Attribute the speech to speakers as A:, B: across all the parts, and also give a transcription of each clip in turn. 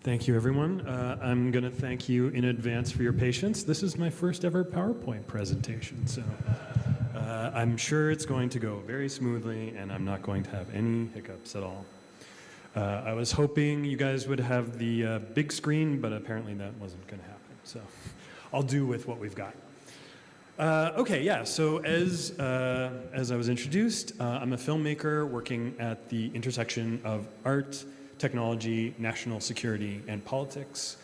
A: Thank you, everyone. I'm going to thank you in advance for your patience. This is my first ever PowerPoint presentation, so I'm sure it's going to go very smoothly, and I'm not going to have any hiccups at all. I was hoping you guys would have the big screen, but apparently that wasn't going to happen, so I'll do with what we've got. Okay, yeah, so as I was introduced, I'm a filmmaker working at the intersection of art, technology, national security, and politics.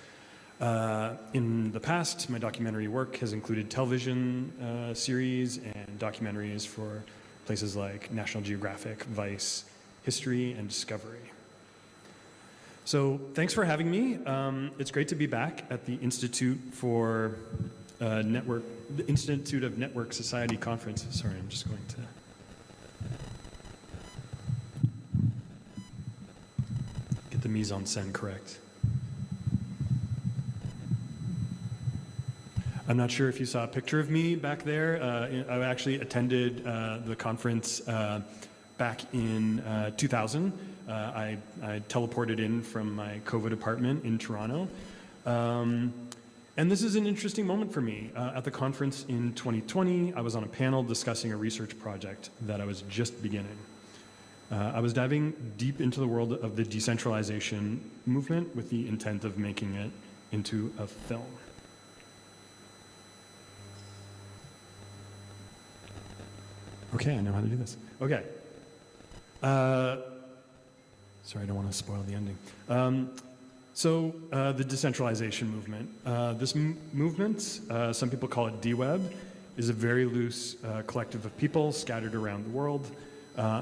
A: In the past, my documentary work has included television series and documentaries for places like National Geographic, Vice, History, and Discovery. So thanks for having me. It's great to be back at the Institute for the Institute of Network Society Conference. Sorry, I'm just going to get the mise en scène correct. I'm not sure if you saw a picture of me back there. I actually attended the conference back in 2000. I teleported in from my COVID apartment in Toronto. And this is an interesting moment for me. At the conference in 2020, I was on a panel discussing a research project that I was just beginning. I was diving deep into the world of the decentralization movement with the intent of making it into a film. Okay, I know how to do this. Okay. Sorry, I don't want to spoil the ending. So the decentralization movement. This movement, some people call it DWeb, is a very loose collective of people scattered around the world.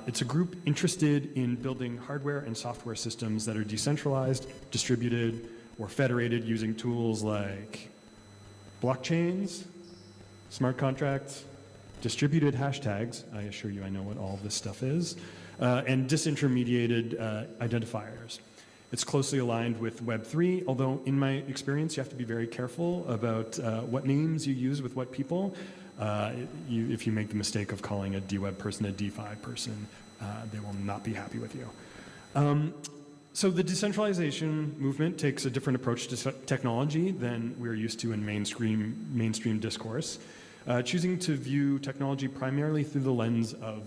A: It's a group interested in building hardware and software systems that are decentralized, distributed, or federated using tools like blockchains, smart contracts, distributed hashtags, I assure you I know what all of this stuff is, and disintermediated identifiers. It's closely aligned with Web3, although in my experience, you have to be very careful about what names you use with what people. If you make the mistake of calling a DWeb person a DeFi person, they will not be happy with you. So the decentralization movement takes a different approach to technology than we're used to in mainstream discourse, choosing to view technology primarily through the lens of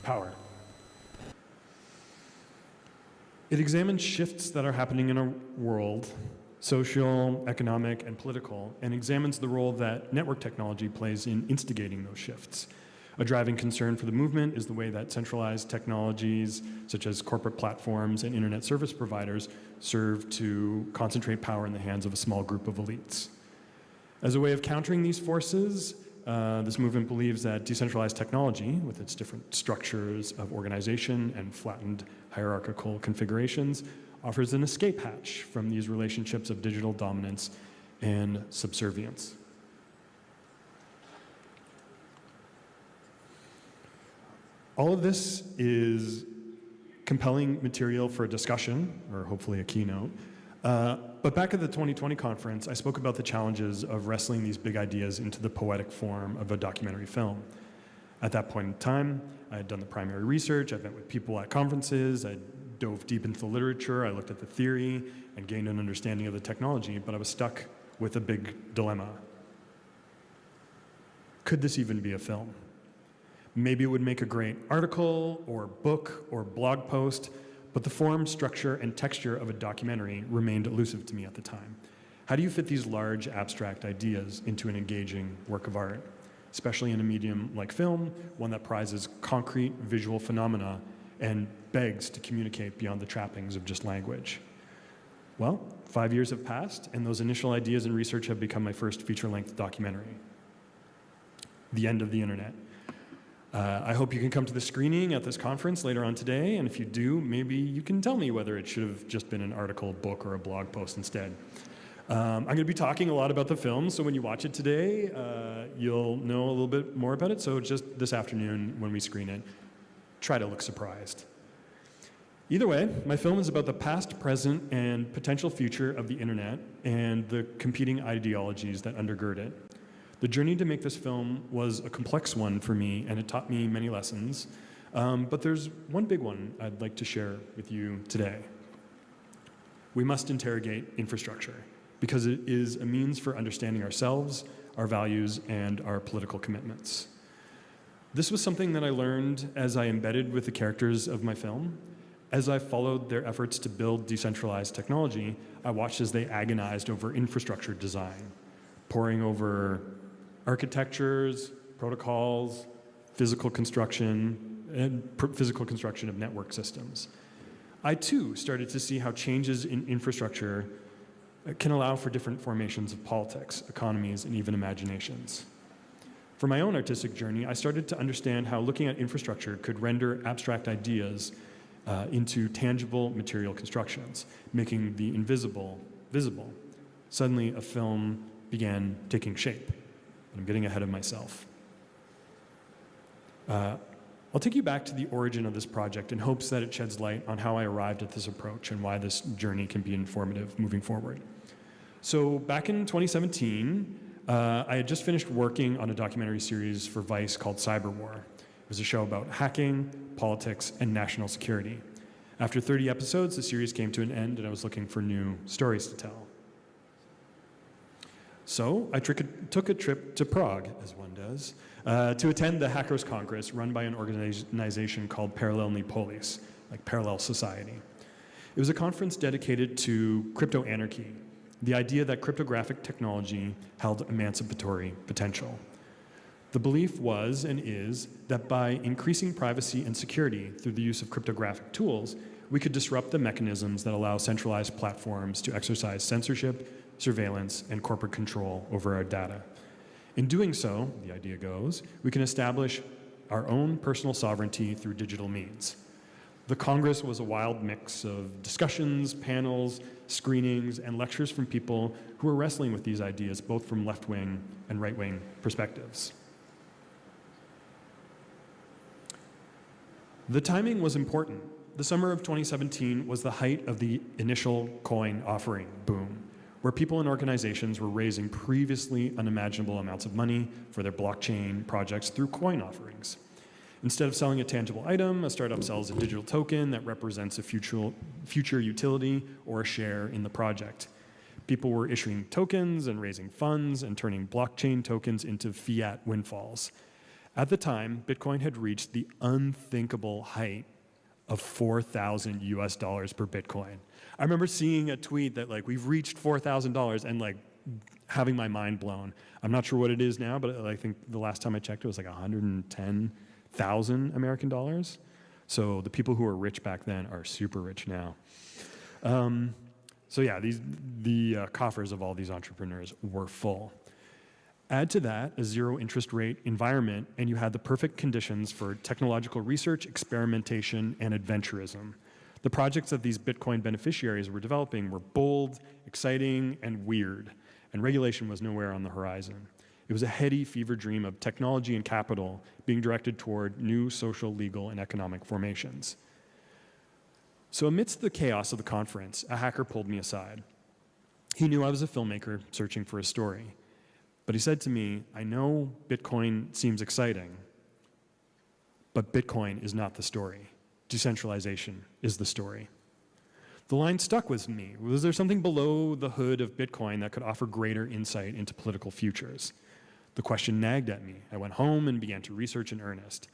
A: power. It examines shifts that are happening in our world, social, economic, and political, and examines the role that network technology plays in instigating those shifts. A driving concern for the movement is the way that centralized technologies, such as corporate platforms and internet service providers, serve to concentrate power in the hands of a small group of elites. As a way of countering these forces, this movement believes that decentralized technology, with its different structures of organization and flattened hierarchical configurations, offers an escape hatch from these relationships of digital dominance and subservience. All of this is compelling material for a discussion, or hopefully a keynote. But back at the 2020 conference, I spoke about the challenges of wrestling these big ideas into the poetic form of a documentary film. At that point in time, I had done the primary research, I'd met with people at conferences, I dove deep into the literature, I looked at the theory, and gained an understanding of the technology, but I was stuck with a big dilemma. Could this even be a film? Maybe it would make a great article, or book, or blog post, but the form, structure, and texture of a documentary remained elusive to me at the time. How do you fit these large, abstract ideas into an engaging work of art, especially in a medium like film, one that prizes concrete visual phenomena and begs to communicate beyond the trappings of just language? Well, 5 years have passed, and those initial ideas and research have become my first feature-length documentary, The End of the Internet. I hope you can come to the screening at this conference later on today, and if you do, maybe you can tell me whether it should have just been an article, book, or a blog post instead. I'm going to be talking a lot about the film, so when you watch it today, you'll know a little bit more about it, so just this afternoon when we screen it, try to look surprised. Either way, my film is about the past, present, and potential future of the internet and the competing ideologies that undergird it. The journey to make this film was a complex one for me, and it taught me many lessons. But there's one big one I'd like to share with you today. We must interrogate infrastructure because it is a means for understanding ourselves, our values, and our political commitments. This was something that I learned as I embedded with the characters of my film. As I followed their efforts to build decentralized technology, I watched as they agonized over infrastructure design, poring over architectures, protocols, physical construction of network systems. I too started to see how changes in infrastructure can allow for different formations of politics, economies, and even imaginations. For my own artistic journey, I started to understand how looking at infrastructure could render abstract ideas into tangible material constructions, making the invisible visible. Suddenly, a film began taking shape. But I'm getting ahead of myself. I'll take you back to the origin of this project in hopes that it sheds light on how I arrived at this approach and why this journey can be informative moving forward. So back in 2017, I had just finished working on a documentary series for Vice called Cyber War. It was a show about hacking, politics, and national security. After 30 episodes, the series came to an end, and I was looking for new stories to tell. So I took a trip to Prague, as one does, to attend the Hackers Congress run by an organization called Parallelny Polis, like Parallel Society. It was a conference dedicated to crypto anarchy, the idea that cryptographic technology held emancipatory potential. The belief was and is that by increasing privacy and security through the use of cryptographic tools, we could disrupt the mechanisms that allow centralized platforms to exercise censorship, surveillance, and corporate control over our data. In doing so, the idea goes, we can establish our own personal sovereignty through digital means. The Congress was a wild mix of discussions, panels, screenings, and lectures from people who were wrestling with these ideas, both from left-wing and right-wing perspectives. The timing was important. The summer of 2017 was the height of the initial coin offering boom, where people and organizations were raising previously unimaginable amounts of money for their blockchain projects through coin offerings. Instead of selling a tangible item, a startup sells a digital token that represents a future utility or a share in the project. People were issuing tokens and raising funds and turning blockchain tokens into fiat windfalls. At the time, Bitcoin had reached the unthinkable height of $4,000 US per Bitcoin. I remember seeing a tweet that we've reached $4,000 and having my mind blown. I'm not sure what it is now, but I think the last time I checked it was 110,000 American dollars. So the people who were rich back then are super rich now. So yeah, the coffers of all these entrepreneurs were full. Add to that a zero interest rate environment, and you had the perfect conditions for technological research, experimentation, and adventurism. The projects that these Bitcoin beneficiaries were developing were bold, exciting, and weird, and regulation was nowhere on the horizon. It was a heady fever dream of technology and capital being directed toward new social, legal, and economic formations. So amidst the chaos of the conference, a hacker pulled me aside. He knew I was a filmmaker searching for a story. But he said to me, I know Bitcoin seems exciting, but Bitcoin is not the story. Decentralization is the story. The line stuck with me. Was there something below the hood of Bitcoin that could offer greater insight into political futures? The question nagged at me. I went home and began to research in earnest.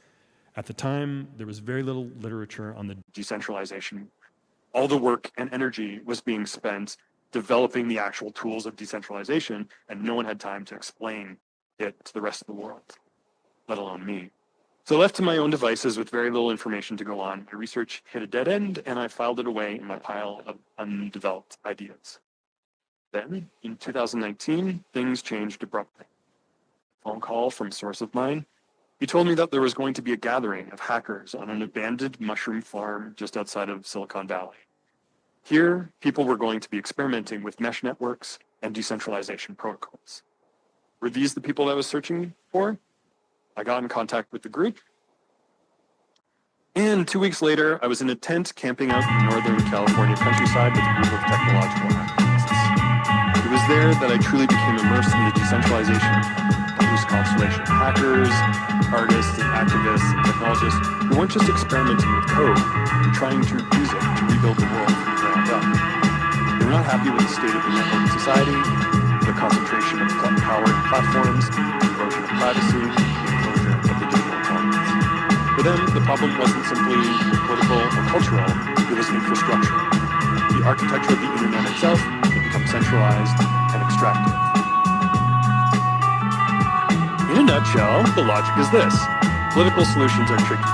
A: At the time, there was very little literature on the decentralization. All the work and energy was being spent developing the actual tools of decentralization, and no one had time to explain it to the rest of the world, let alone me. So left to my own devices with very little information to go on, my research hit a dead end, and I filed it away in my pile of undeveloped ideas. Then, in 2019, things changed abruptly. A phone call from a source of mine. He told me that there was going to be a gathering of hackers on an abandoned mushroom farm just outside of Silicon Valley. Here, people were going to be experimenting with mesh networks and decentralization protocols. Were these the people I was searching for? I got in contact with the group. And 2 weeks later, I was in a tent camping out in the Northern California countryside with a group of technological activists. It was there that I truly became immersed in the decentralization of loose constellation hackers, artists and activists and technologists who weren't just experimenting with code, but trying to use it to rebuild the world from the ground up. They were not happy with the state of the network society, the concentration of power in platforms, the erosion of privacy, the enclosure of the digital commons. For them, the problem wasn't simply political or cultural, it was infrastructure. The architecture of the internet itself had become centralized and extractive. In a nutshell, the logic is this. Political solutions are tricky.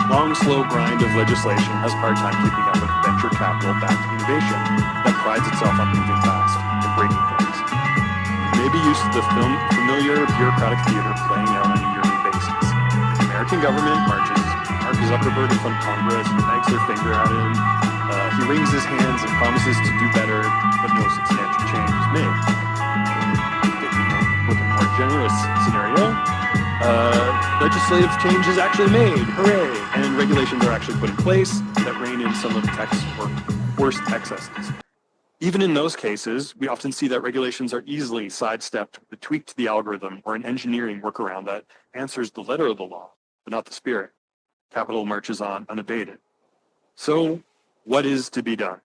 A: Long, slow grind of legislation has a hard time keeping up with venture capital-backed innovation that prides itself on moving fast and breaking things. You may be used to the familiar bureaucratic theater playing out on a yearly basis. The American government marches Mark Zuckerberg in front of Congress and wags their finger at him. He wrings his hands and promises to do better, but no substantial change is made. With a more generous scenario, legislative change is actually made, hooray, and regulations are actually put in place that rein in some of tech's worst excesses. Even in those cases, we often see that regulations are easily sidestepped with a tweak to the algorithm or an engineering workaround that answers the letter of the law, but not the spirit. Capital marches on unabated. So, what is to be done?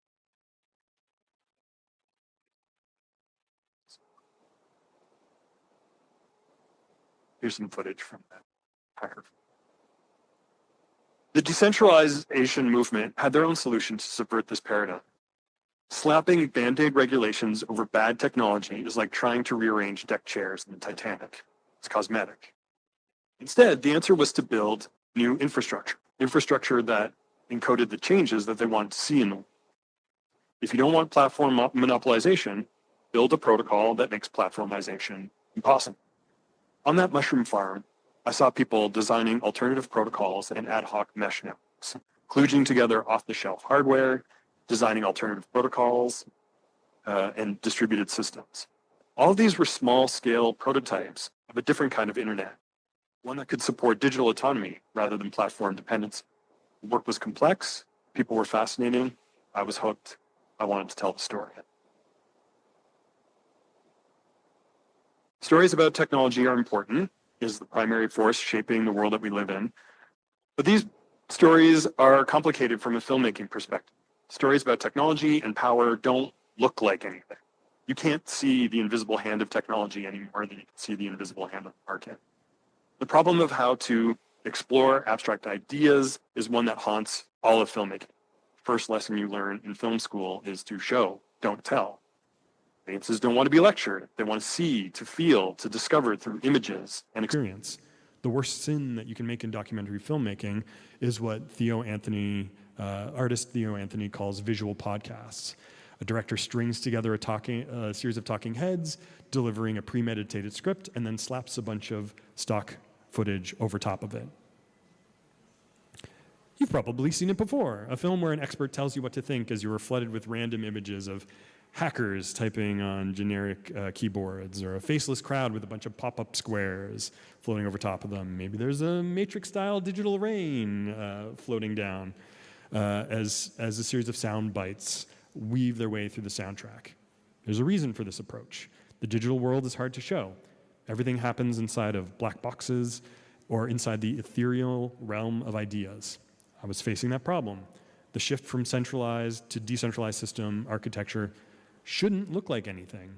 A: Here's some footage from that hacker. The decentralization movement had their own solution to subvert this paradigm. Slapping Band-Aid regulations over bad technology is like trying to rearrange deck chairs in the Titanic. It's cosmetic. Instead, the answer was to build new infrastructure that encoded the changes that they wanted to see in them. If you don't want platform monopolization, build a protocol that makes platformization impossible. On that mushroom farm, I saw people designing alternative protocols and ad hoc mesh networks, kludging together off-the-shelf hardware, designing alternative protocols, and distributed systems. All of these were small-scale prototypes of a different kind of internet, one that could support digital autonomy rather than platform dependency. The work was complex, people were fascinating, I was hooked, I wanted to tell the story. Stories about technology are important, is the primary force shaping the world that we live in. But these stories are complicated from a filmmaking perspective. Stories about technology and power don't look like anything. You can't see the invisible hand of technology any more than you can see the invisible hand of the market. The problem of how to explore abstract ideas is one that haunts all of filmmaking. First lesson you learn in film school is to show, don't tell. Audiences don't want to be lectured. They want to see, to feel, to discover through images and experience. The worst sin that you can make in documentary filmmaking is what artist Theo Anthony calls visual podcasts. A director strings together a series of talking heads, delivering a premeditated script, and then slaps a bunch of stock footage over top of it. You've probably seen it before, a film where an expert tells you what to think as you are flooded with random images of hackers typing on generic keyboards, or a faceless crowd with a bunch of pop-up squares floating over top of them. Maybe there's a Matrix-style digital rain floating down as a series of sound bites weave their way through the soundtrack. There's a reason for this approach. The digital world is hard to show. Everything happens inside of black boxes or inside the ethereal realm of ideas. I was facing that problem. The shift from centralized to decentralized system architecture shouldn't look like anything.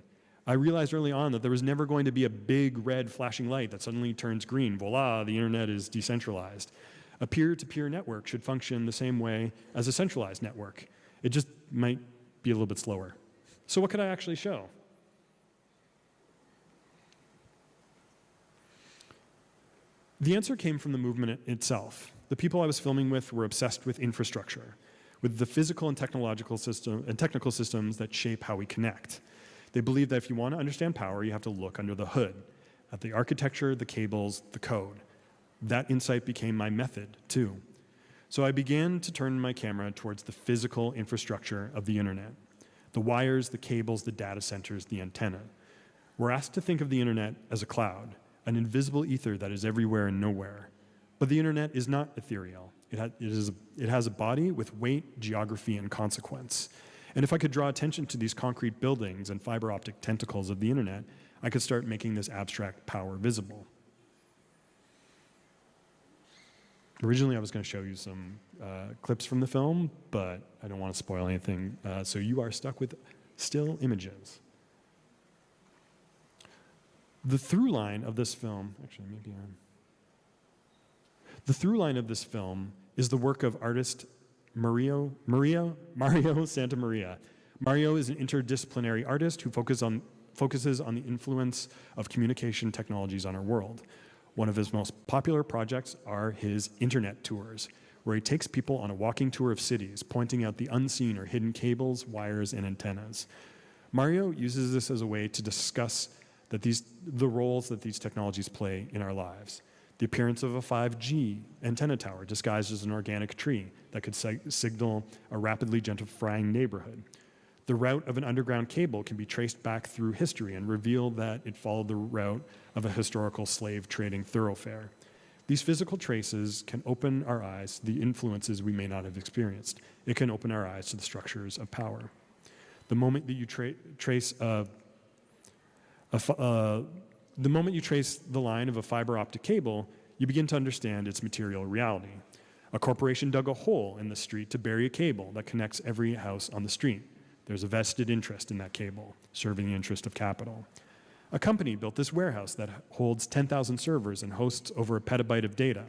A: I realized early on that there was never going to be a big red flashing light that suddenly turns green. Voila, the internet is decentralized. A peer-to-peer network should function the same way as a centralized network. It just might be a little bit slower. So what could I actually show? The answer came from the movement itself. The people I was filming with were obsessed with infrastructure, with the physical and technical systems that shape how we connect. They believe that if you want to understand power, you have to look under the hood, at the architecture, the cables, the code. That insight became my method, too. So I began to turn my camera towards the physical infrastructure of the internet. The wires, the cables, the data centers, the antenna. We're asked to think of the internet as a cloud, an invisible ether that is everywhere and nowhere. But the internet is not ethereal. It has a body with weight, geography, and consequence. And if I could draw attention to these concrete buildings and fiber optic tentacles of the internet, I could start making this abstract power visible. Originally, I was going to show you some clips from the film, but I don't want to spoil anything, so you are stuck with still images. The through line of this film, the through line of this film is the work of artist Mario Santamaria. Mario is an interdisciplinary artist who focuses on the influence of communication technologies on our world. One of his most popular projects are his internet tours, where he takes people on a walking tour of cities, pointing out the unseen or hidden cables, wires, and antennas. Mario uses this as a way to discuss the roles that these technologies play in our lives. The appearance of a 5G antenna tower disguised as an organic tree that could signal a rapidly gentrifying neighborhood. The route of an underground cable can be traced back through history and reveal that it followed the route of a historical slave trading thoroughfare. These physical traces can open our eyes to the influences we may not have experienced. It can open our eyes to the structures of power. The moment that you trace the line of a fiber optic cable, you begin to understand its material reality. A corporation dug a hole in the street to bury a cable that connects every house on the street. There's a vested interest in that cable, serving the interest of capital. A company built this warehouse that holds 10,000 servers and hosts over a petabyte of data.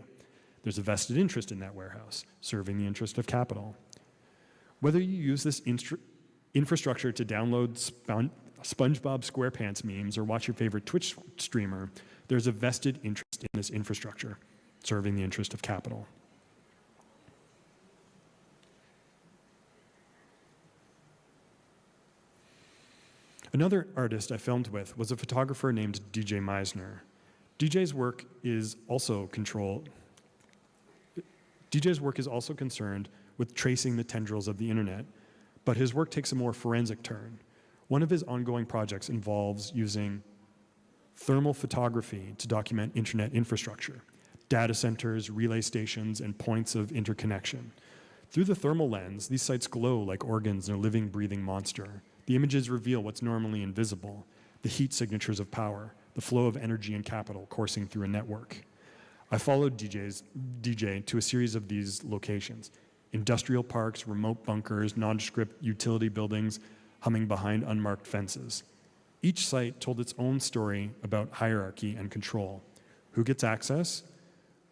A: There's a vested interest in that warehouse, serving the interest of capital. Whether you use this infrastructure to download SpongeBob SquarePants memes or watch your favorite Twitch streamer, there's a vested interest in this infrastructure, serving the interest of capital. Another artist I filmed with was a photographer named DJ Meisner. DJ's work is also concerned with tracing the tendrils of the internet, but his work takes a more forensic turn. One of his ongoing projects involves using thermal photography to document internet infrastructure, data centers, relay stations, and points of interconnection. Through the thermal lens, these sites glow like organs in a living, breathing monster. The images reveal what's normally invisible, the heat signatures of power, the flow of energy and capital coursing through a network. I followed DJ to a series of these locations: industrial parks, remote bunkers, nondescript utility buildings, humming behind unmarked fences. Each site told its own story about hierarchy and control. Who gets access?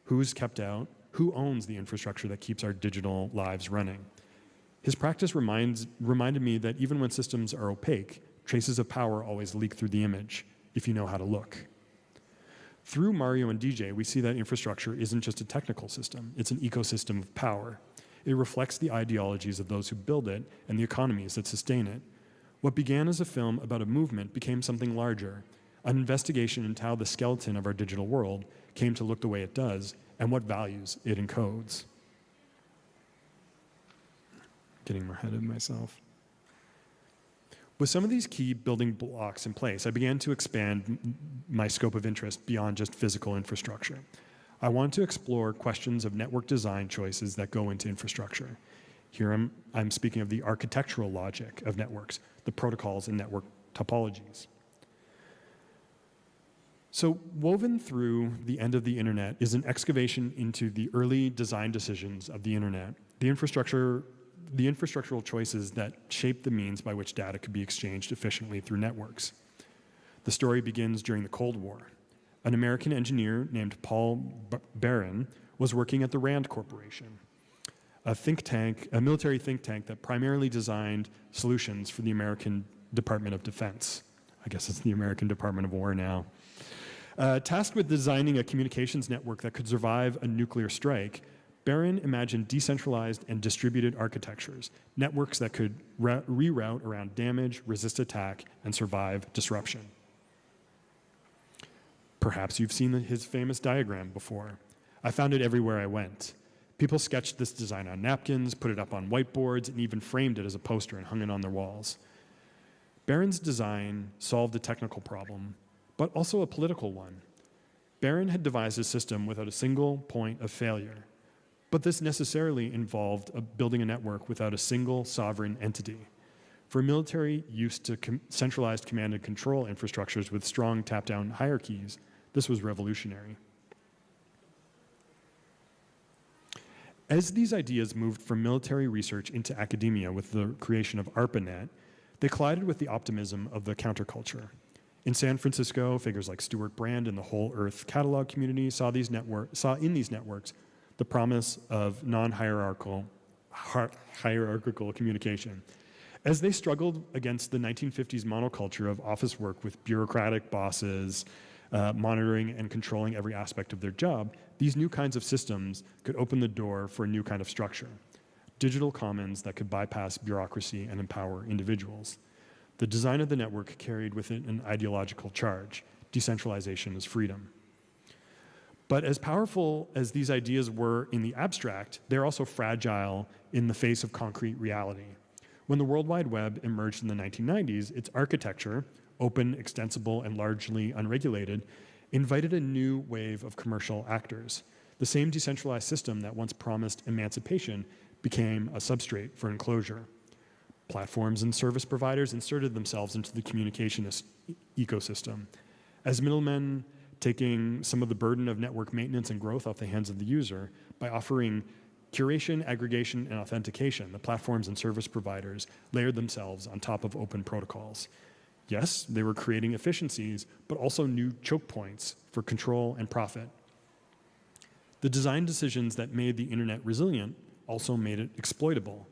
A: Who is kept out? Who owns the infrastructure that keeps our digital lives running? His practice reminded me that even when systems are opaque, traces of power always leak through the image, if you know how to look. Through Mario and DJ, we see that infrastructure isn't just a technical system, it's an ecosystem of power. It reflects the ideologies of those who build it and the economies that sustain it. What began as a film about a movement became something larger, an investigation into how the skeleton of our digital world came to look the way it does and what values it encodes. Getting more ahead of myself. With some of these key building blocks in place, I began to expand my scope of interest beyond just physical infrastructure. I wanted to explore questions of network design choices that go into infrastructure. Here I'm speaking of the architectural logic of networks, the protocols and network topologies. So woven through the end of the internet is an excavation into the early design decisions of the internet, the infrastructural choices that shape the means by which data could be exchanged efficiently through networks. The story begins during the Cold War. An American engineer named Paul Barron was working at the Rand Corporation, a military think tank that primarily designed solutions for the American Department of Defense. I guess it's the American Department of War now. Tasked with designing a communications network that could survive a nuclear strike, Barron imagined decentralized and distributed architectures, networks that could reroute around damage, resist attack, and survive disruption. Perhaps you've seen his famous diagram before. I found it everywhere I went. People sketched this design on napkins, put it up on whiteboards, and even framed it as a poster and hung it on their walls. Barron's design solved a technical problem, but also a political one. Barron had devised a system without a single point of failure. But this necessarily involved building a network without a single sovereign entity. For military used to centralized command and control infrastructures with strong top-down hierarchies, this was revolutionary. As these ideas moved from military research into academia with the creation of ARPANET, they collided with the optimism of the counterculture. In San Francisco, figures like Stuart Brand and the Whole Earth Catalog community saw in these networks the promise of non-hierarchical communication. As they struggled against the 1950s monoculture of office work with bureaucratic bosses monitoring and controlling every aspect of their job, these new kinds of systems could open the door for a new kind of structure, digital commons that could bypass bureaucracy and empower individuals. The design of the network carried with it an ideological charge. Decentralization is freedom. But as powerful as these ideas were in the abstract, they're also fragile in the face of concrete reality. When the World Wide Web emerged in the 1990s, its architecture, open, extensible, and largely unregulated, invited a new wave of commercial actors. The same decentralized system that once promised emancipation became a substrate for enclosure. Platforms and service providers inserted themselves into the communication ecosystem. As middlemen, taking some of the burden of network maintenance and growth off the hands of the user by offering curation, aggregation, and authentication, the platforms and service providers layered themselves on top of open protocols. Yes, they were creating efficiencies, but also new choke points for control and profit. The design decisions that made the internet resilient also made it exploitable.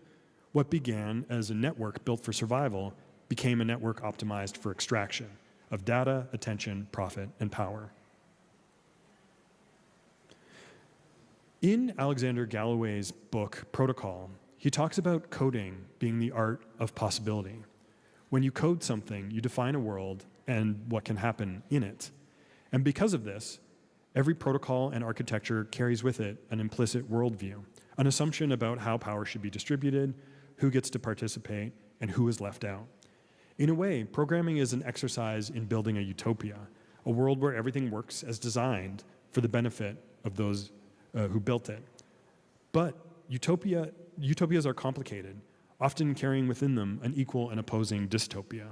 A: What began as a network built for survival became a network optimized for extraction of data, attention, profit, and power. In Alexander Galloway's book, Protocol, he talks about coding being the art of possibility. When you code something, you define a world and what can happen in it. And because of this, every protocol and architecture carries with it an implicit worldview, an assumption about how power should be distributed, who gets to participate, and who is left out. In a way, programming is an exercise in building a utopia, a world where everything works as designed for the benefit of those who built it. But utopias are complicated, often carrying within them an equal and opposing dystopia.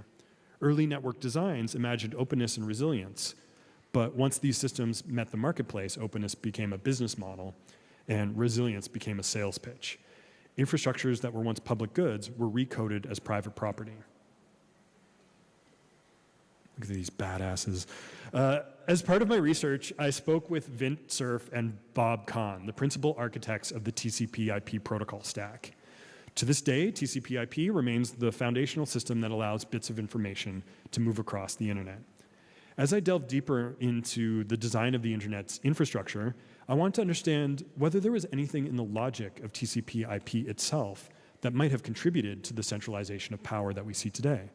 A: Early network designs imagined openness and resilience, but once these systems met the marketplace, openness became a business model and resilience became a sales pitch. Infrastructures that were once public goods were recoded as private property. Look at these badasses. As part of my research, I spoke with Vint Cerf and Bob Kahn, the principal architects of the TCP/IP protocol stack. To this day, TCP/IP remains the foundational system that allows bits of information to move across the internet. As I delved deeper into the design of the internet's infrastructure, I wanted to understand whether there was anything in the logic of TCP/IP itself that might have contributed to the centralization of power that we see today.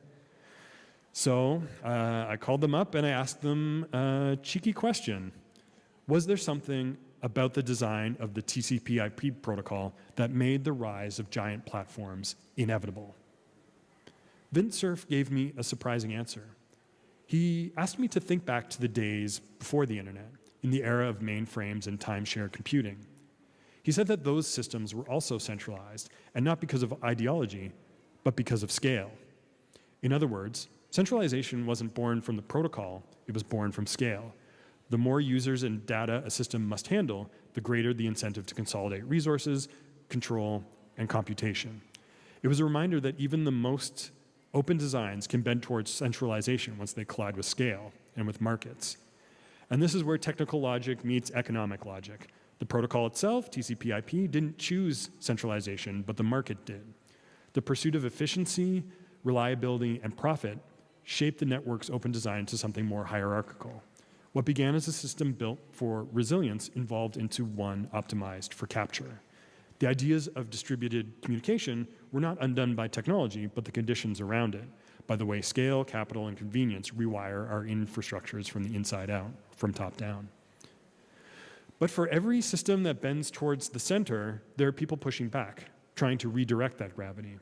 A: So I called them up and I asked them a cheeky question. Was there something about the design of the TCP/IP protocol that made the rise of giant platforms inevitable? Vint Cerf gave me a surprising answer. He asked me to think back to the days before the internet, in the era of mainframes and timeshare computing. He said that those systems were also centralized, and not because of ideology, but because of scale. In other words, centralization wasn't born from the protocol, it was born from scale. The more users and data a system must handle, the greater the incentive to consolidate resources, control, and computation. It was a reminder that even the most open designs can bend towards centralization once they collide with scale and with markets. And this is where technical logic meets economic logic. The protocol itself, TCP/IP, didn't choose centralization, but the market did. The pursuit of efficiency, reliability, and profit shaped the network's open design to something more hierarchical. What began as a system built for resilience evolved into one optimized for capture. The ideas of distributed communication were not undone by technology, but the conditions around it, by the way scale, capital, and convenience rewire our infrastructures from the inside out, from top down. But for every system that bends towards the center, there are people pushing back, trying to redirect that gravity.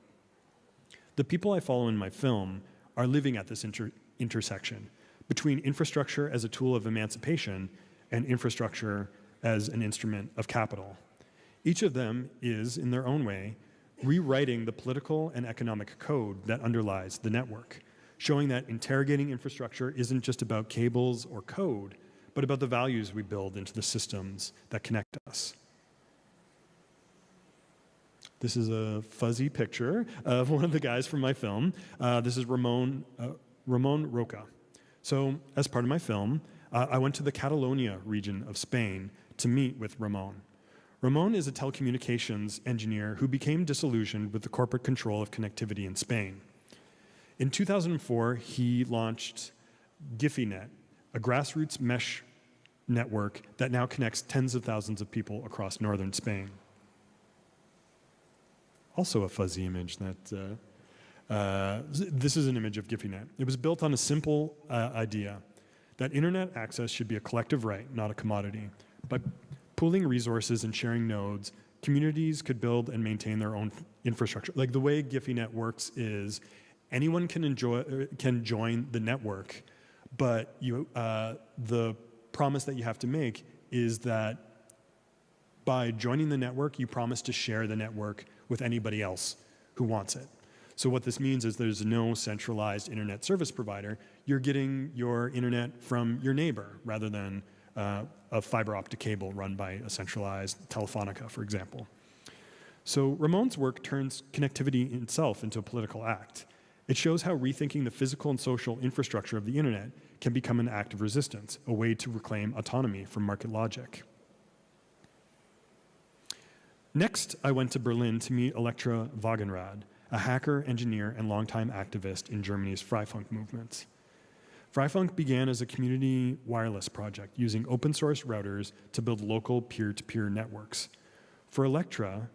A: The people I follow in my film are living at this intersection between infrastructure as a tool of emancipation and infrastructure as an instrument of capital. Each of them is, in their own way, rewriting the political and economic code that underlies the network, showing that interrogating infrastructure isn't just about cables or code, but about the values we build into the systems that connect us. This is a fuzzy picture of one of the guys from my film. This is Ramon Roca. So as part of my film, I went to the Catalonia region of Spain to meet with Ramon. Ramon is a telecommunications engineer who became disillusioned with the corporate control of connectivity in Spain. In 2004, he launched GiphyNet, a grassroots mesh network that now connects tens of thousands of people across northern Spain. Also a fuzzy image that, this is an image of GiphyNet. It was built on a simple idea that internet access should be a collective right, not a commodity. By pooling resources and sharing nodes, communities could build and maintain their own infrastructure. Like the way GiphyNet works is anyone can join the network, but the promise that you have to make is that by joining the network, you promise to share the network with anybody else who wants it. So what this means is there's no centralized internet service provider. You're getting your internet from your neighbor rather than a fiber optic cable run by a centralized Telefonica, for example. So Ramon's work turns connectivity itself into a political act. It shows how rethinking the physical and social infrastructure of the internet can become an act of resistance, a way to reclaim autonomy from market logic. Next, I went to Berlin to meet Elektra Wagenrad, a hacker, engineer, and longtime activist in Germany's Freifunk movement. Freifunk began as a community wireless project using open source routers to build local peer-to-peer networks. For Elektra,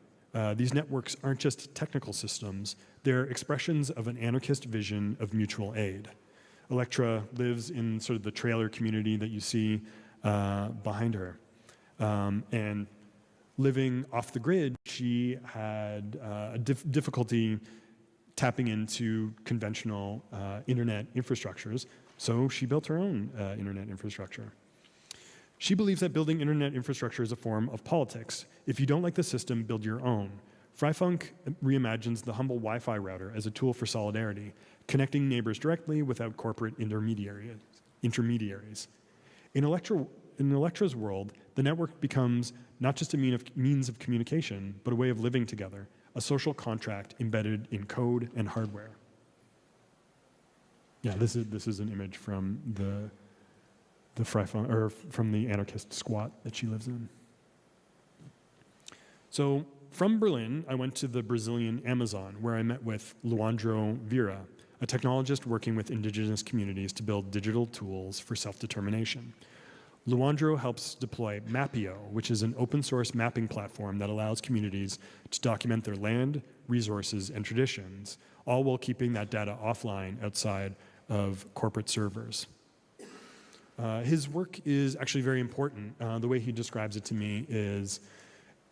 A: these networks aren't just technical systems, they're expressions of an anarchist vision of mutual aid. Elektra lives in sort of the trailer community that you see behind her. And living off the grid, she had difficulty tapping into conventional internet infrastructures, so she built her own internet infrastructure. She believes that building internet infrastructure is a form of politics. If you don't like the system, build your own. Freifunk reimagines the humble Wi-Fi router as a tool for solidarity, connecting neighbors directly without corporate intermediaries. In Elektra's world, the network becomes not just a means of communication, but a way of living together, a social contract embedded in code and hardware. Yeah, this is an image from the Freifunk, or from the anarchist squat that she lives in. So from Berlin, I went to the Brazilian Amazon, where I met with Luandro Vieira, a technologist working with indigenous communities to build digital tools for self-determination. Luandro helps deploy Mapio, which is an open source mapping platform that allows communities to document their land, resources, and traditions, all while keeping that data offline outside of corporate servers. His work is actually very important. The way he describes it to me is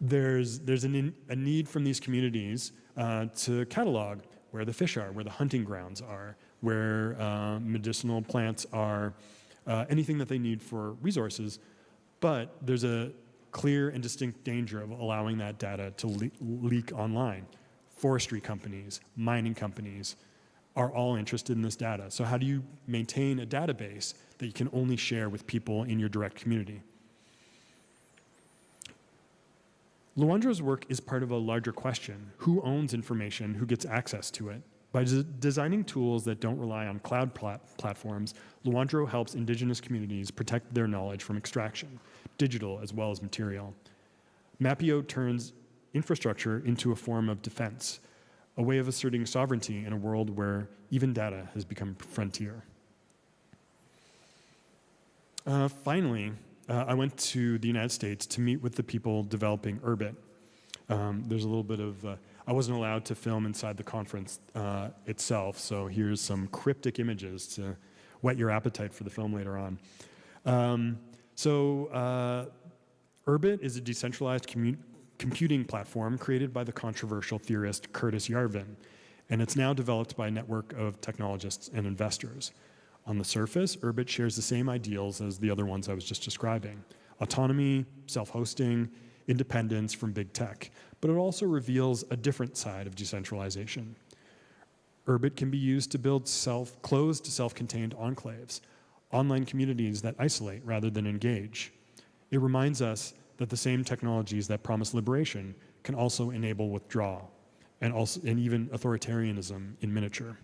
A: there's a need from these communities to catalog where the fish are, where the hunting grounds are, where medicinal plants are, anything that they need for resources, but there's a clear and distinct danger of allowing that data to leak online. Forestry companies, mining companies are all interested in this data. So how do you maintain a database that you can only share with people in your direct community? Luandro's work is part of a larger question. Who owns information? Who gets access to it? By designing tools that don't rely on cloud platforms, Luandro helps indigenous communities protect their knowledge from extraction, digital as well as material. Mapio turns infrastructure into a form of defense, a way of asserting sovereignty in a world where even data has become frontier. Finally, I went to the United States to meet with the people developing Urbit. There's a little bit of, I wasn't allowed to film inside the conference itself, so here's some cryptic images to whet your appetite for the film later on. Urbit is a decentralized computing platform created by the controversial theorist Curtis Yarvin, and it's now developed by a network of technologists and investors. On the surface, Urbit shares the same ideals as the other ones I was just describing: autonomy, self-hosting, independence from big tech, but it also reveals a different side of decentralization. Urbit can be used to build closed, self-contained enclaves, online communities that isolate rather than engage. It reminds us that the same technologies that promise liberation can also enable withdrawal and even authoritarianism in miniature.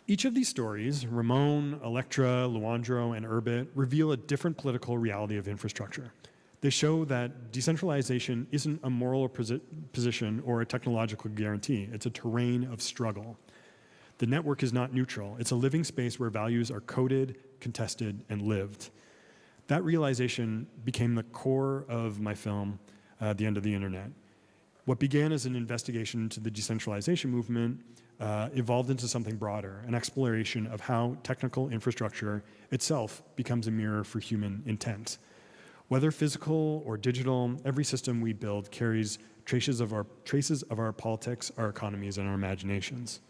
A: Each of these stories, Ramon, Electra, Luandro, and Urbit, reveal a different political reality of infrastructure. They show that decentralization isn't a moral position or a technological guarantee. It's a terrain of struggle. The network is not neutral. It's a living space where values are coded, contested, and lived. That realization became the core of my film, The End of the Internet. What began as an investigation into the decentralization movement evolved into something broader, an exploration of how technical infrastructure itself becomes a mirror for human intent. Whether physical or digital, every system we build carries traces of our politics, our economies, and our imaginations.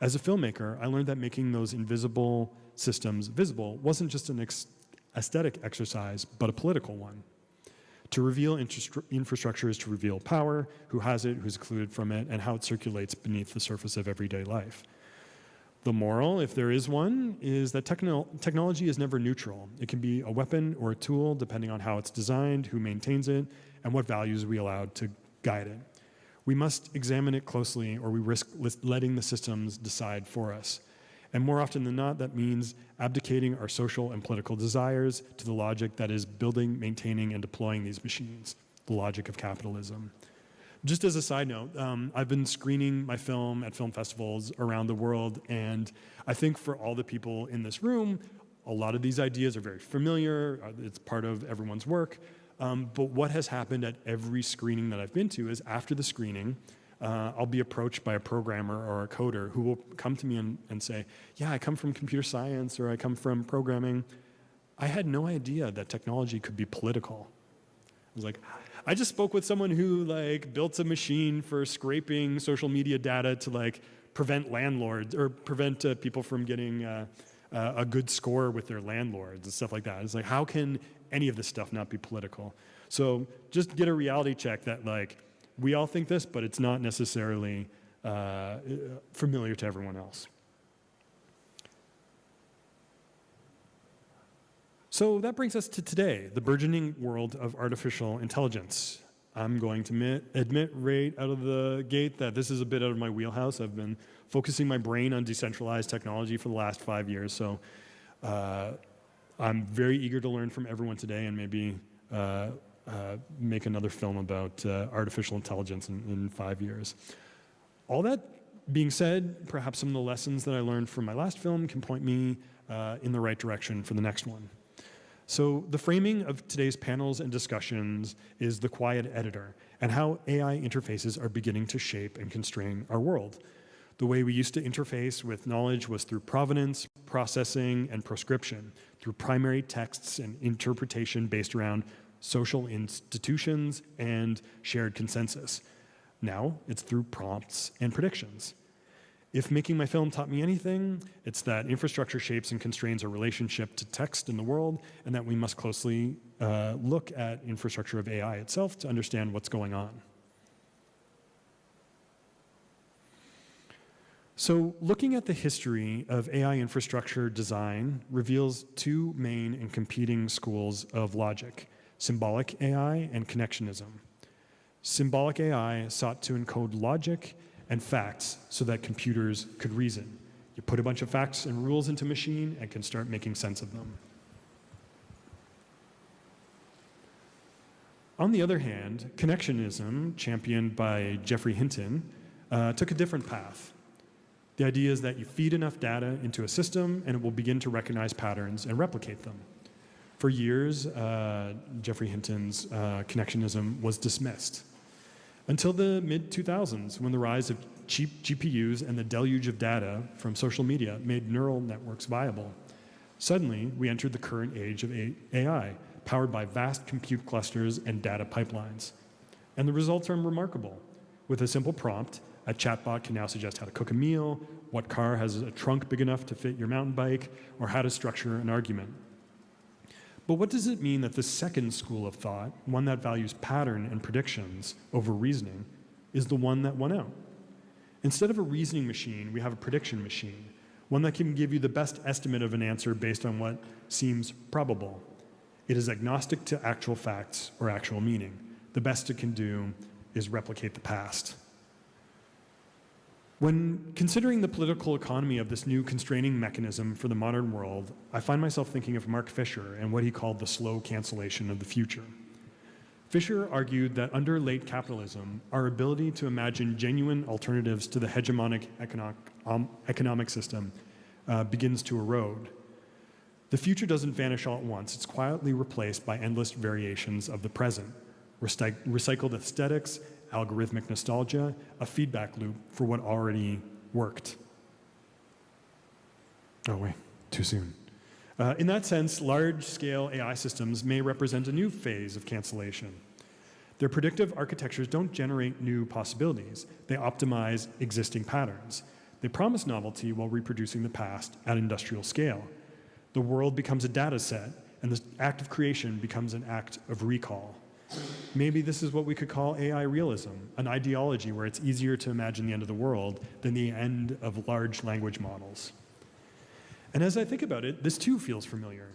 A: As a filmmaker, I learned that making those invisible systems visible wasn't just an aesthetic exercise, but a political one. To reveal infrastructure is to reveal power, who has it, who's excluded from it, and how it circulates beneath the surface of everyday life. The moral, if there is one, is that technology is never neutral. It can be a weapon or a tool depending on how it's designed, who maintains it, and what values we allow to guide it. We must examine it closely or we risk letting the systems decide for us. And more often than not, that means abdicating our social and political desires to the logic that is building, maintaining, and deploying these machines, the logic of capitalism. Just as a side note, I've been screening my film at film festivals around the world, and I think for all the people in this room, a lot of these ideas are very familiar. It's part of everyone's work. But what has happened at every screening that I've been to is after the screening, I'll be approached by a programmer or a coder who will come to me and say, yeah, I come from computer science or I come from programming. I had no idea that technology could be political. I was like, I just spoke with someone who built a machine for scraping social media data to prevent landlords or prevent people from getting a good score with their landlords and stuff like that. It's like, how can any of this stuff not be political? So just get a reality check that we all think this, but it's not necessarily familiar to everyone else. So that brings us to today, the burgeoning world of artificial intelligence. I'm going to admit right out of the gate that this is a bit out of my wheelhouse. I've been focusing my brain on decentralized technology for the last 5 years, so I'm very eager to learn from everyone today and maybe make another film about artificial intelligence in 5 years. All that being said, perhaps some of the lessons that I learned from my last film can point me in the right direction for the next one. So the framing of today's panels and discussions is the quiet editor and how AI interfaces are beginning to shape and constrain our world. The way we used to interface with knowledge was through provenance, processing, and proscription, through primary texts and interpretation based around social institutions and shared consensus. Now it's through prompts and predictions. If making my film taught me anything, it's that infrastructure shapes and constrains our relationship to text in the world, and that we must closely look at infrastructure of AI itself to understand what's going on. So looking at the history of AI infrastructure design reveals two main and competing schools of logic: symbolic AI and connectionism. Symbolic AI sought to encode logic and facts so that computers could reason. You put a bunch of facts and rules into a machine and can start making sense of them. On the other hand, connectionism, championed by Geoffrey Hinton, took a different path. The idea is that you feed enough data into a system and it will begin to recognize patterns and replicate them. For years, Geoffrey Hinton's connectionism was dismissed, until the mid-2000s, when the rise of cheap GPUs and the deluge of data from social media made neural networks viable. Suddenly, we entered the current age of AI, powered by vast compute clusters and data pipelines. And the results are remarkable. With a simple prompt, a chatbot can now suggest how to cook a meal, what car has a trunk big enough to fit your mountain bike, or how to structure an argument. But what does it mean that the second school of thought, one that values pattern and predictions over reasoning, is the one that won out? Instead of a reasoning machine, we have a prediction machine, one that can give you the best estimate of an answer based on what seems probable. It is agnostic to actual facts or actual meaning. The best it can do is replicate the past. When considering the political economy of this new constraining mechanism for the modern world, I find myself thinking of Mark Fisher and what he called the slow cancellation of the future. Fisher argued that under late capitalism, our ability to imagine genuine alternatives to the hegemonic economic system begins to erode. The future doesn't vanish all at once. It's quietly replaced by endless variations of the present, recycled aesthetics, algorithmic nostalgia, a feedback loop for what already worked. Oh, wait, too soon. In that sense, large-scale AI systems may represent a new phase of cancellation. Their predictive architectures don't generate new possibilities. They optimize existing patterns. They promise novelty while reproducing the past at industrial scale. The world becomes a data set, and the act of creation becomes an act of recall. Maybe this is what we could call AI realism, an ideology where it's easier to imagine the end of the world than the end of large language models. And as I think about it, this too feels familiar.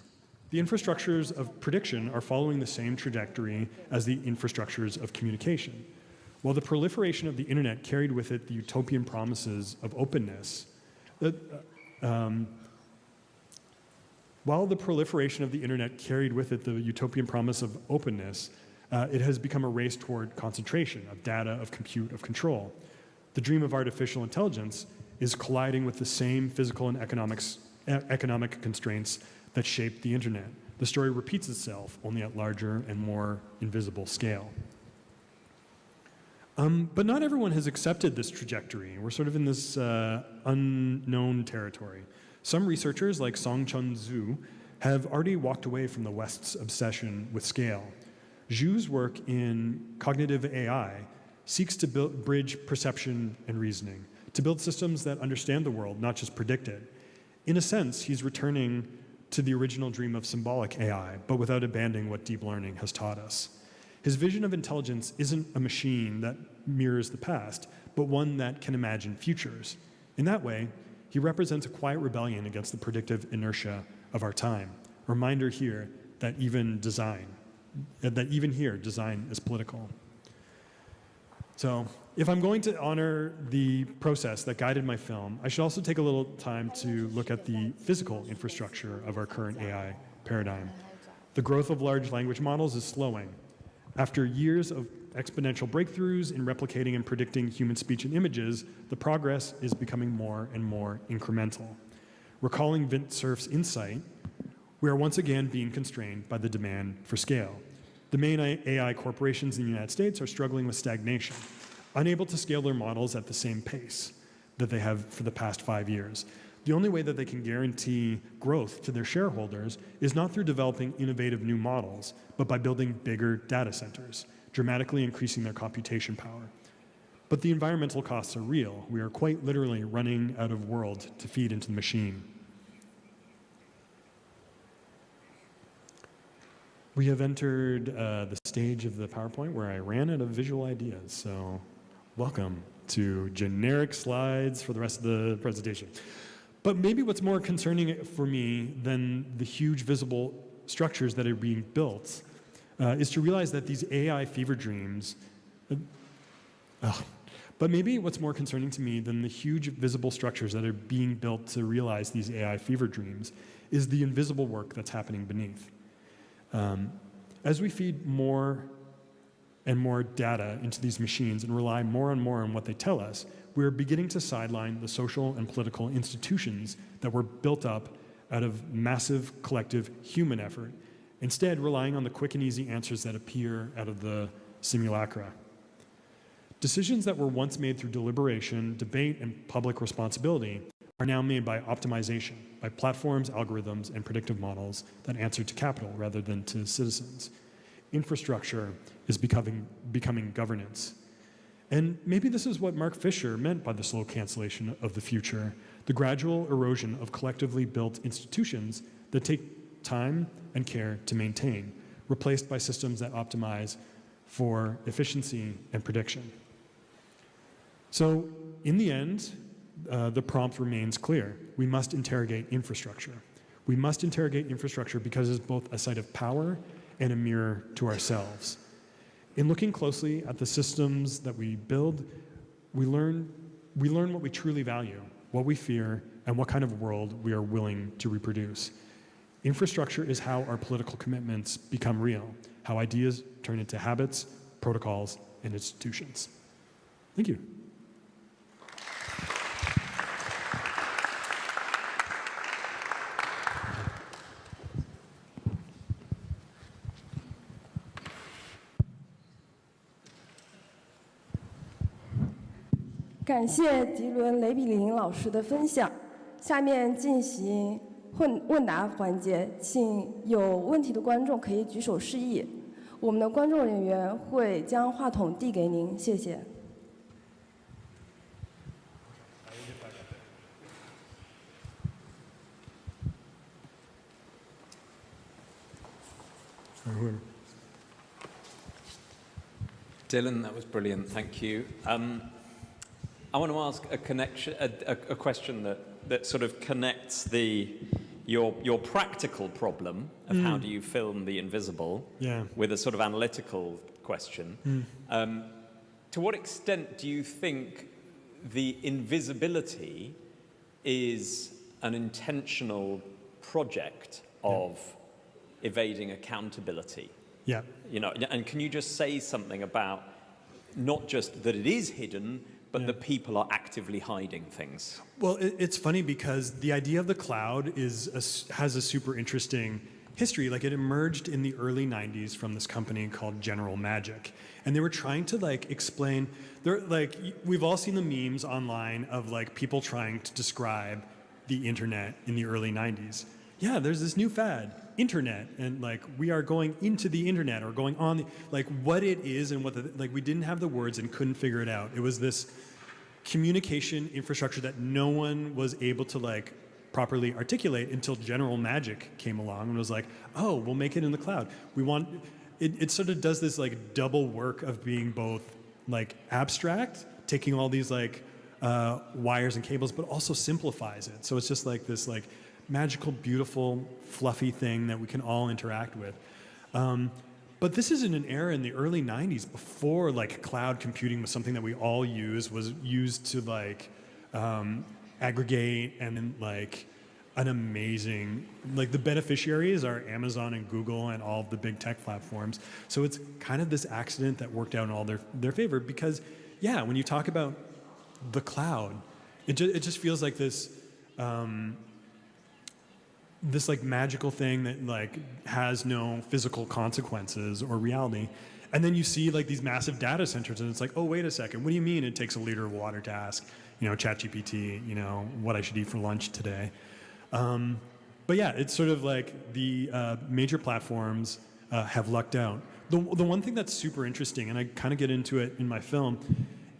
A: The infrastructures of prediction are following the same trajectory as the infrastructures of communication. While the proliferation of the internet carried with it the utopian promises of openness, it has become a race toward concentration of data, of compute, of control. The dream of artificial intelligence is colliding with the same physical and economic constraints that shaped the internet. The story repeats itself, only at larger and more invisible scale. But not everyone has accepted this trajectory. We're sort of in this unknown territory. Some researchers, like Song-Chun Zhu, have already walked away from the West's obsession with scale. Zhu's work in cognitive AI seeks to bridge perception and reasoning, to build systems that understand the world, not just predict it. In a sense, he's returning to the original dream of symbolic AI, but without abandoning what deep learning has taught us. His vision of intelligence isn't a machine that mirrors the past, but one that can imagine futures. In that way, he represents a quiet rebellion against the predictive inertia of our time. Reminder here that even here, design is political. So, if I'm going to honor the process that guided my film, I should also take a little time to look at the physical infrastructure of our current AI paradigm. The growth of large language models is slowing. After years of exponential breakthroughs in replicating and predicting human speech and images, the progress is becoming more and more incremental. Recalling Vint Cerf's insight, we are once again being constrained by the demand for scale. The main AI corporations in the United States are struggling with stagnation, unable to scale their models at the same pace that they have for the past 5 years. The only way that they can guarantee growth to their shareholders is not through developing innovative new models, but by building bigger data centers, dramatically increasing their computation power. But the environmental costs are real. We are quite literally running out of world to feed into the machine. We have entered the stage of the PowerPoint where I ran out of visual ideas, so welcome to generic slides for the rest of the presentation. But maybe what's more concerning for me than the huge visible structures that are being built is to realize that these AI fever dreams, but maybe what's more concerning to me than the huge visible structures that are being built to realize these AI fever dreams is the invisible work that's happening beneath. As we feed more and more data into these machines and rely more and more on what they tell us, we're beginning to sideline the social and political institutions that were built up out of massive collective human effort, instead relying on the quick and easy answers that appear out of the simulacra. Decisions that were once made through deliberation, debate, and public responsibility are now made by optimization, by platforms, algorithms, and predictive models that answer to capital rather than to citizens. Infrastructure is becoming governance. And maybe this is what Mark Fisher meant by the slow cancellation of the future, the gradual erosion of collectively built institutions that take time and care to maintain, replaced by systems that optimize for efficiency and prediction. So in the end, the prompt remains clear. We must interrogate infrastructure. We must interrogate infrastructure because it's both a site of power and a mirror to ourselves. In looking closely at the systems that we build, we learn what we truly value, what we fear, and what kind of world we are willing to reproduce. Infrastructure is how our political commitments become real, how ideas turn into habits, protocols, and institutions. Thank you.
B: 感谢迪伦·雷比林老师的分享。下面进行问答环节，请有问题的观众可以举手示意，我们的观众人员会将话筒递给您，谢谢。
C: Dylan, that was brilliant. Thank you. I want to ask a question that sort of connects your practical problem of how do you film the invisible with a sort of analytical question. To what extent do you think the invisibility is an intentional project of evading accountability?
A: Yeah.
C: You know, and can you just say something about not just that it is hidden, but that people are actively hiding things?
A: Well, it's funny because the idea of the cloud has a super interesting history. Like, it emerged in the early 90s from this company called General Magic. And they were trying to explain, we've all seen the memes online of people trying to describe the internet in the early 90s. Yeah, there's this new fad, internet, and we are going into the internet or going on what it is and what we didn't have the words and couldn't figure it out. It was this communication infrastructure that no one was able to properly articulate until General Magic came along and was like, oh, we'll make it in the cloud. It sort of does this double work of being both abstract, taking all these wires and cables, but also simplifies it. So it's just this magical, beautiful, fluffy thing that we can all interact with. But this is in an era in the early 90s before cloud computing was something that we all was used to aggregate and an amazing, the beneficiaries are Amazon and Google and all of the big tech platforms. So it's kind of this accident that worked out in all their favor because, yeah, when you talk about the cloud, it just feels like this, this magical thing that has no physical consequences or reality. And then you see these massive data centers and it's oh, wait a second, what do you mean it takes a liter of water to ask, ChatGPT, what I should eat for lunch today? But yeah, it's sort of the major platforms have lucked out. The one thing that's super interesting, and I kind of get into it in my film,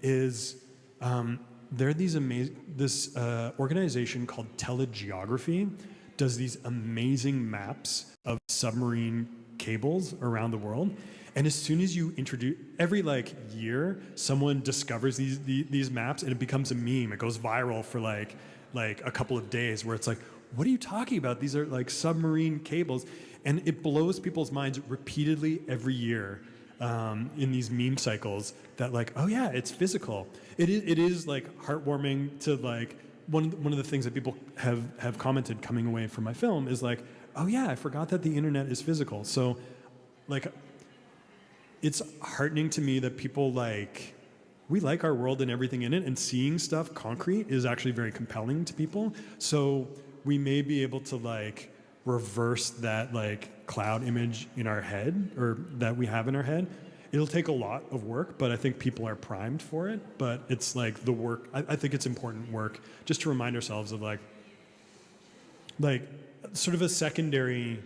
A: is there are this organization called Telegeography does these amazing maps of submarine cables around the world. And as soon as you introduce, every year, someone discovers these maps and it becomes a meme. It goes viral for a couple of days where it's what are you talking about? These are submarine cables. And it blows people's minds repeatedly every year in these meme cycles that oh yeah, it's physical. It is heartwarming to one of the things that people have commented coming away from my film is oh yeah, I forgot that the internet is physical. So it's heartening to me that people we like our world and everything in it, and seeing stuff concrete is actually very compelling to people. So we may be able to reverse that cloud image in our head, or that we have in our head. It'll take a lot of work, but I think people are primed for it. But it's the work, I think it's important work just to remind ourselves of sort of a secondary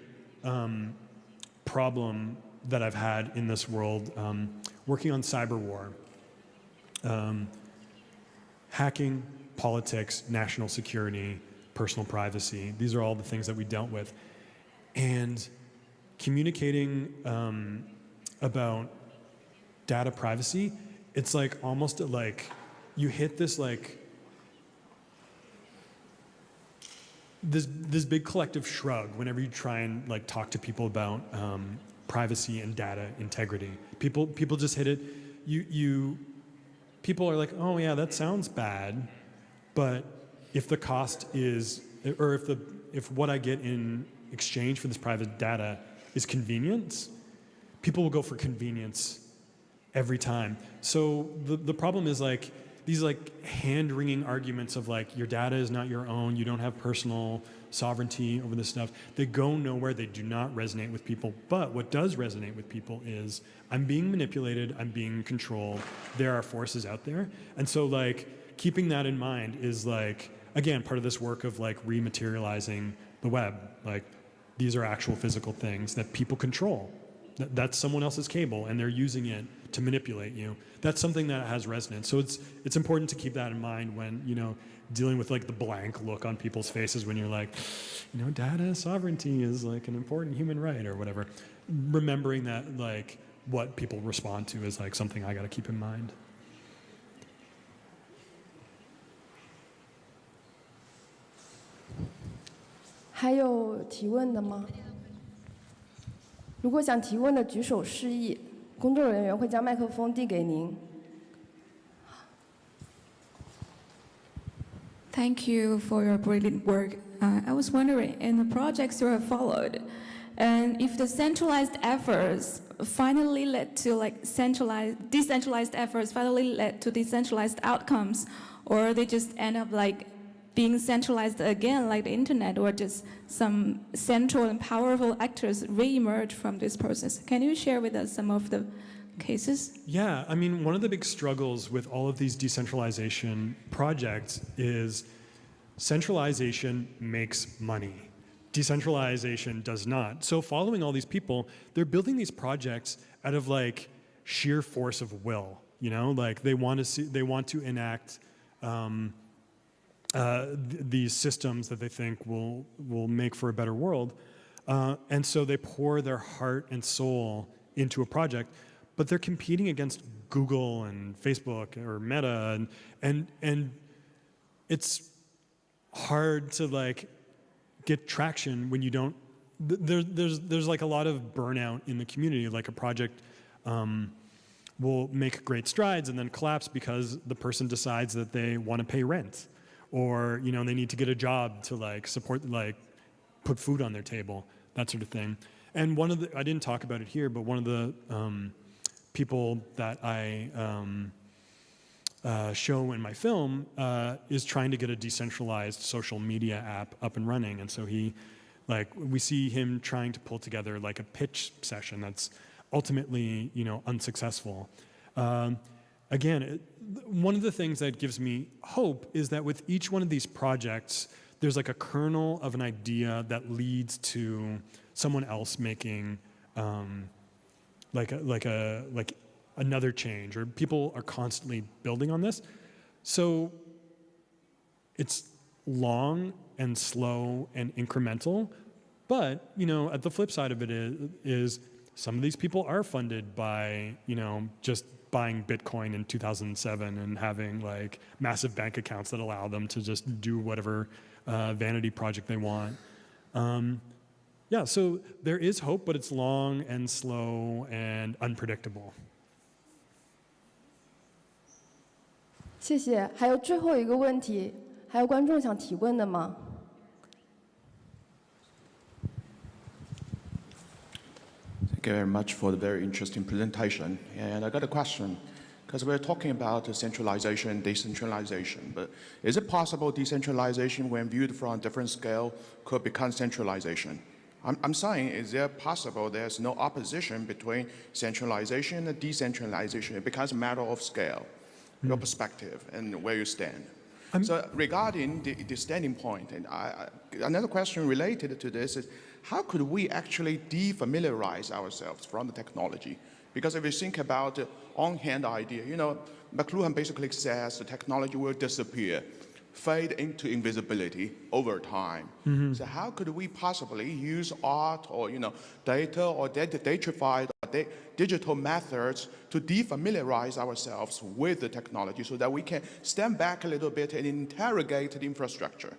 A: problem that I've had in this world, working on cyber war, hacking, politics, national security, personal privacy. These are all the things that we dealt with. And communicating about data privacy, it's almost you hit this this big collective shrug whenever you try and like talk to people about privacy and data integrity. People just hit it. People are like, oh yeah, that sounds bad, but if the cost is, or if what I get in exchange for this private data is convenience, people will go for convenience every time. So the problem is like these like hand-wringing arguments of like your data is not your own, you don't have personal sovereignty over this stuff. They go nowhere, they do not resonate with people. But what does resonate with people is I'm being manipulated, I'm being controlled, there are forces out there. And so like keeping that in mind is like, again, part of this work of like rematerializing the web. Like these are actual physical things that people control. That's someone else's cable and they're using it to manipulate you. That's something that has resonance. So it's important to keep that in mind when, you know, dealing with like the blank look on people's faces when you're like, you know, data sovereignty is like an important human right or whatever. Remembering that like what people respond to is like something I got to keep in mind.
B: 还有提问的吗？如果想提问的举手示意，工作人员会将麦克风递给您。
D: Thank you for your brilliant work. I was wondering, in the projects you have followed, and if the centralized efforts finally led to like decentralized efforts finally led to decentralized outcomes, or they just end up like being centralized again, like the internet, or just some central and powerful actors re-emerge from this process. Can you share with us some of the cases?
A: Yeah, I mean, one of the big struggles with all of these decentralization projects is centralization makes money. Decentralization does not. So following all these people, they're building these projects out of like sheer force of will, you know, like they want to enact these systems that they think will make for a better world. And so they pour their heart and soul into a project, but they're competing against Google and Facebook or Meta, and it's hard to like get traction when you don't. There's like a lot of burnout in the community. Like a project will make great strides and then collapse because the person decides that they want to pay rent, or you know they need to get a job to like support, like put food on their table, that sort of thing. And one of the, I didn't talk about it here, but one of the people that I show in my film is trying to get a decentralized social media app up and running. And so we see him trying to pull together like a pitch session that's ultimately, you know, unsuccessful. Again, one of the things that gives me hope is that with each one of these projects, there's like a kernel of an idea that leads to someone else making like another change, or people are constantly building on this. So it's long and slow and incremental, but you know, at the flip side of it is some of these people are funded by, you know, just buying Bitcoin in 2007 and having like massive bank accounts that allow them to just do whatever vanity project they want. Yeah, so there is hope, but it's long and slow and unpredictable.
B: 谢谢。还有最后一个问题，还有观众想提问的吗？
E: Thank you very much for the very interesting presentation. And I got a question, because we're talking about centralization and decentralization, but is it possible decentralization, when viewed from a different scale, could become centralization? I'm saying, is it possible there's no opposition between centralization and decentralization? It becomes a matter of scale, your perspective, and where you stand. So regarding the standing point, and another question related to this is, how could we actually defamiliarize ourselves from the technology? Because if you think about the on-hand idea, you know, McLuhan basically says the technology will disappear, fade into invisibility over time. So how could we possibly use art or, you know, data or datafied or digital methods to defamiliarize ourselves with the technology so that we can stand back a little bit and interrogate the infrastructure?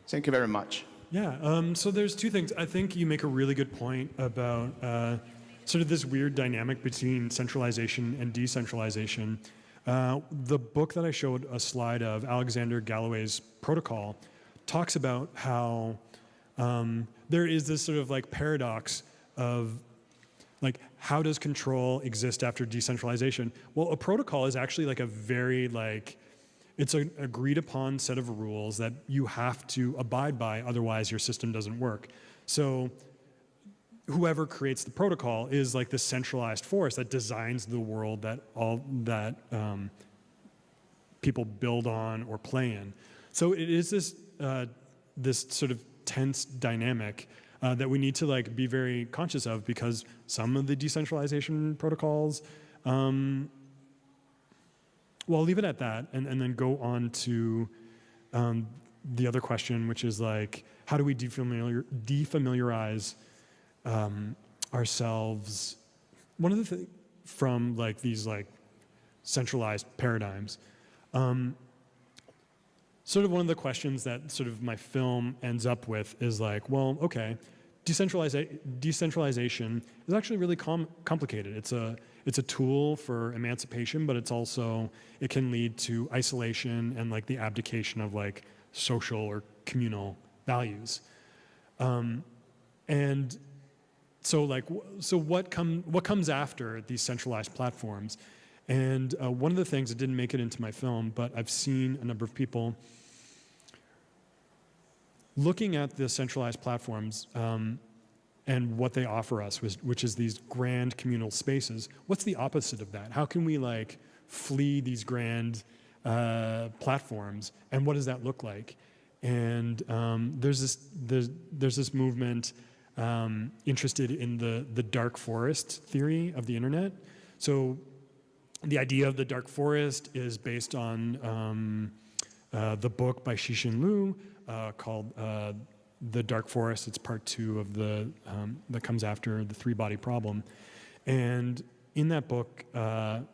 E: Thank you very much.
A: Yeah, so there's two things. I think you make a really good point about sort of this weird dynamic between centralization and decentralization. The book that I showed a slide of, Alexander Galloway's Protocol, talks about how there is this sort of like paradox of like, how does control exist after decentralization? Well, a protocol is actually like a very like, it's an agreed upon set of rules that you have to abide by, otherwise your system doesn't work. So whoever creates the protocol is like this centralized force that designs the world that people build on or play in. So it is this this sort of tense dynamic that we need to like be very conscious of, because some of the decentralization protocols, well, I'll leave it at that, and then go on to the other question, which is like, how do we defamiliarize ourselves? One of the things from like these like centralized paradigms. Sort of one of the questions that sort of my film ends up with is like, well, okay, decentralization is actually really complicated. It's a tool for emancipation, but it's also, it can lead to isolation and like the abdication of like social or communal values. And so like, so what comes after these centralized platforms? And one of the things that didn't make it into my film, but I've seen a number of people looking at the centralized platforms and what they offer us, which is these grand communal spaces. What's the opposite of that? How can we like flee these grand platforms, and what does that look like? And there's this movement interested in the dark forest theory of the internet. So the idea of the dark forest is based on the book by Cixin Liu called The Dark Forest. It's part 2 of the that comes after the 3-body problem. And in that book, The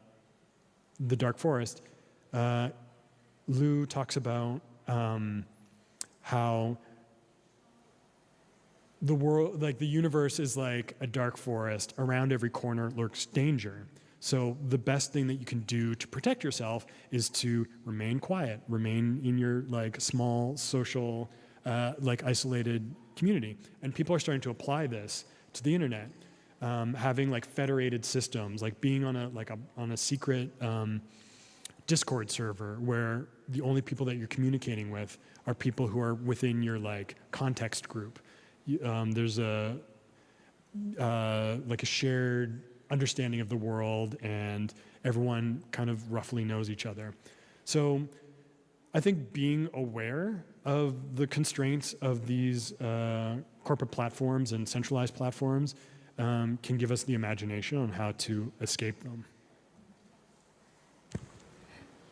A: Dark Forest, Liu talks about how the world, like the universe is like a dark forest. Around every corner lurks danger. So the best thing that you can do to protect yourself is to remain quiet, remain in your like small social, like isolated community. And people are starting to apply this to the internet, having like federated systems, like being on a secret Discord server where the only people that you're communicating with are people who are within your like context group. There's a like a shared understanding of the world, and everyone kind of roughly knows each other. So I think being aware of the constraints of these corporate platforms and centralized platforms can give us the imagination on how to escape them.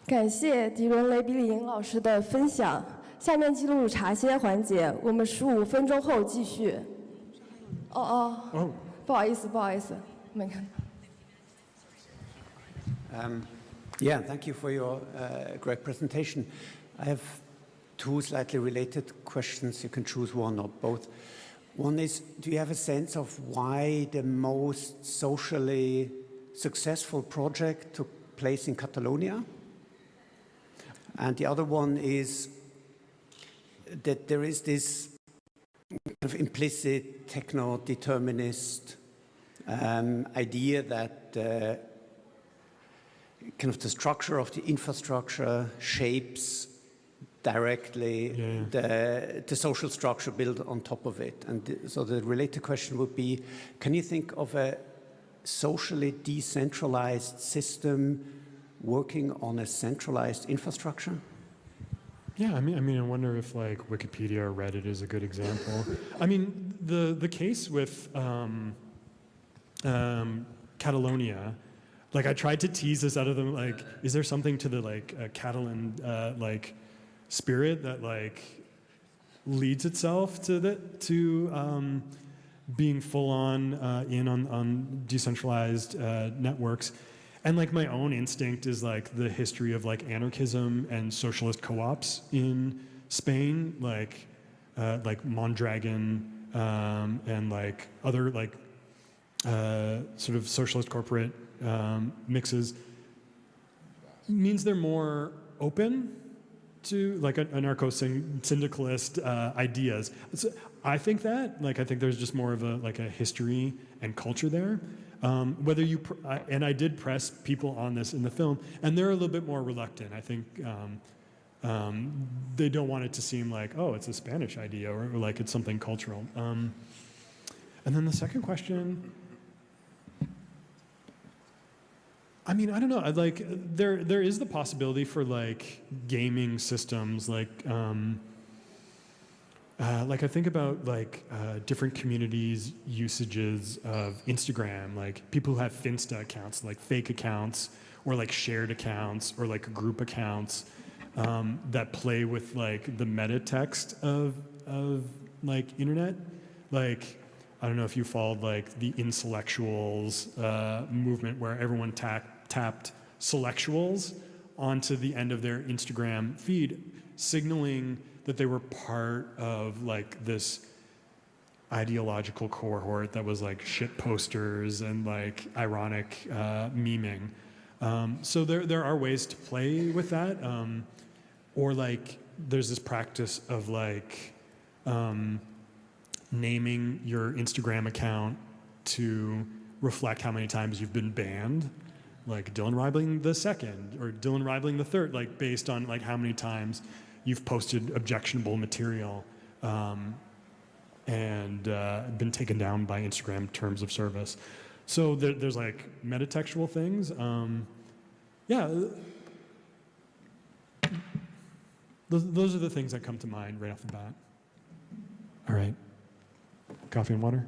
B: 感谢迪伦·雷比林老师的分享。下面进入茶歇环节，我们15分钟后继续。不好意思，没看到。
F: Yeah, thank you for your great presentation. I have 2 slightly related questions. You can choose one or both. One is, do you have a sense of why the most socially successful project took place in Catalonia? And the other one is that there is this kind of implicit techno-determinist idea that kind of the structure of the infrastructure shapes directly the social structure built on top of it. And so the related question would be, can you think of a socially decentralized system working on a centralized infrastructure?
A: Yeah, I mean, I wonder if like Wikipedia or Reddit is a good example. I mean, the case with Catalonia, like I tried to tease this out of them. Like, is there something to the like Catalan like spirit that like leads itself to being full on on decentralized networks? And like my own instinct is like the history of like anarchism and socialist co-ops in Spain, like like Mondragon and like other like sort of socialist corporate mixes means they're more open to like anarcho-syndicalist ideas. So I think that, like, I think there's just more of a like a history and culture there. Whether you and I did press people on this in the film, and they're a little bit more reluctant. I think they don't want it to seem like, oh, it's a Spanish idea or like it's something cultural. And then the second question. I mean, I don't know. Like, there is the possibility for like gaming systems, like I think about like different communities' usages of Instagram, like people who have Finsta accounts, like fake accounts, or like shared accounts, or like group accounts that play with like the meta text of like internet, like. I don't know if you followed like the intellectuals movement where everyone tapped selectuals onto the end of their Instagram feed, signaling that they were part of like this ideological cohort that was like shit posters and like ironic memeing. So there are ways to play with that, or like there's this practice of like naming your Instagram account to reflect how many times you've been banned, like Dylan Reibling the second or Dylan Reibling the third, like based on like how many times you've posted objectionable material and been taken down by Instagram terms of service. So there's like metatextual things. Yeah, those are the things that come to mind right off the bat. All right. Coffee and water?